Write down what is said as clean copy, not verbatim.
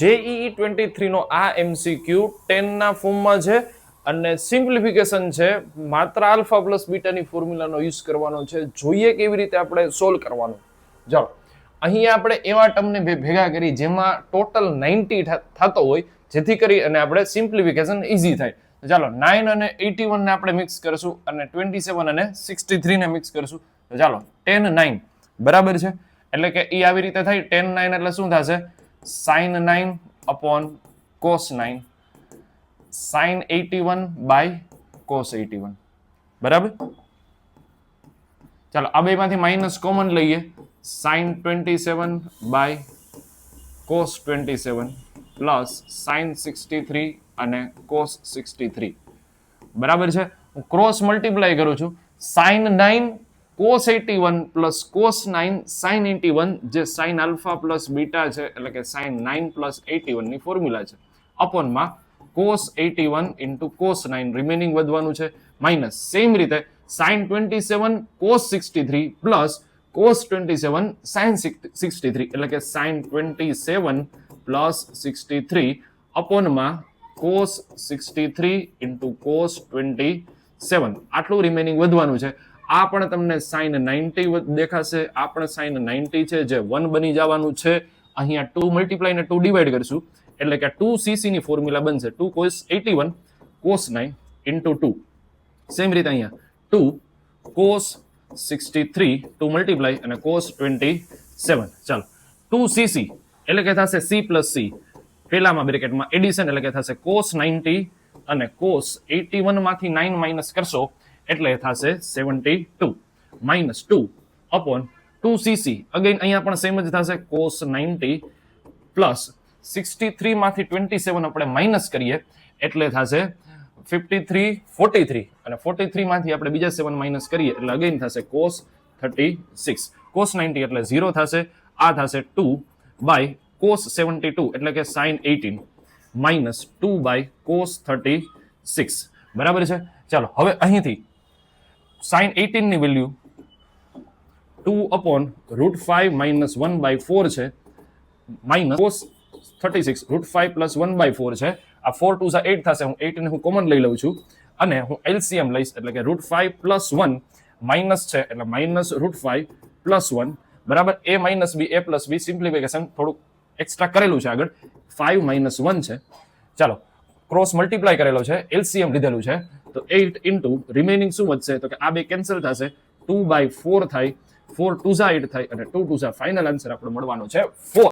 JEE 23 નો આ MCQ 10 ના ફોર્મમાં છે અને સિમ્પ્લિફિકેશન છે. માત્ર આલ્ફા પ્લસ બીટાની ફોર્મ્યુલાનો યુઝ કરવાનો છે. જોઈએ કેવી રીતે આપણે સોલ્વ કરવાનું. ચાલો અહીંયા આપણે એવા ટર્મને ભેગા કરી જેમાં ટોટલ 90 થતો હોય, જેથી કરી અને આપણે સિમ્પ્લિફિકેશન ઈઝી થાય. ચાલો 9 અને 81 ને આપણે મિક્સ કરશું અને 27 અને 63 ને મિક્સ કરશું. તો ચાલો 10 9 બરાબર છે, એટલે કે એ આવી રીતે થાય. 10 9 એટલે શું થશે? sin 9 upon cos 9 sin 81 by cos 81 બરાબર. ચાલો આ બેમાંથી માઇનસ કોમન લઈએ. sin 27 by cos 27 plus sin 63 અને cos 63 બરાબર છે. હું ક્રોસ મલ્ટીપ્લાય કરું છું. sin 9 cos 81 plus cos 9 sin 81 જે sin આલ્ફા પ્લસ બીટા છે, એટલે કે sin 9 પ્લસ 81 ની ફોર્મ્યુલા છે, અપોનમાં cos 81 ઇન્ટુ cos 9 રિમેનિંગ વધવાનું છે, માઇનસ સેમ રીતે sin 27 cos 63 plus cos 27 sin 63 એટલે કે sin 27 plus 63 અપોનમાં cos 63 into cos 27 આટલું રિમેનિંગ વધવાનું છે. આ પણ તમને sin 90 દેખાશે. આ પણ sin 90 છે જે 1 બની જવાનું છે. અહીંયા 2 મલ્ટીપ્લાય ને 2 ડિવાઈડ કરશું એટલે કે 2cc ની ફોર્મ્યુલા બનશે 2 cos 81 cos 9 ઇન્ટુ 2. સેમ રીતે અહીંયા 2 cos 63 2 મલ્ટીપ્લાય અને cos 27. ચાલો 2cc એટલે કે થશે c પ્લસ c, પહેલામાં બ્રેકેટમાં એડિશન એટલે કે થશે cos 90 અને cos 81 માંથી 9 માઇનસ કરશો એટલે થશે 72 માઇનસ 2 અપોન 2cc. અગેન અહીંયા પણ સેમ જ થશે cos 90 પ્લસ 63 માંથી 27 આપણે માઇનસ કરીએ એટલે થશે 53 43 અને 43 માંથી આપણે બીજા 7 માઇનસ કરીએ એટલે અગેન થશે cos 36. cos 90 એટલે 0 થશે. આ થશે 2 બાય cos 72 એટલે કે sin 18 માઇનસ 2 બાય cos 36 બરાબર છે. ચાલો હવે અહીંથી sin 18 ની value 2 upon root 5 minus 1 by 4 છે, minus cos 36 root 5 plus 1 by 4 છે. આ 4 2 8 થશે. હું 8 ને હું કોમન લઈ લઉં છું અને હું LCM લઈશ એટલે કે root 5 plus 1 માઇનસ છે એટલે માઇનસ root 5 plus 1 બરાબર. a minus b a plus b simplification થોડુંક એક્સ્ટ્રા કરેલું છે આગળ. 5 minus 1 છે. ચાલો ક્રોસ મલ્ટીપ્લાય કરેલો છે, LCM લીધેલું છે, તો 8 ઇન્ટુ રિમેનિંગ શું વધશે તો કે આ બે કેન્સલ થશે, 2 by 4 થાય, 4 2 8 થાય અને 2 2 ફાઇનલ આન્સર આપણો મળવાનો છે 4.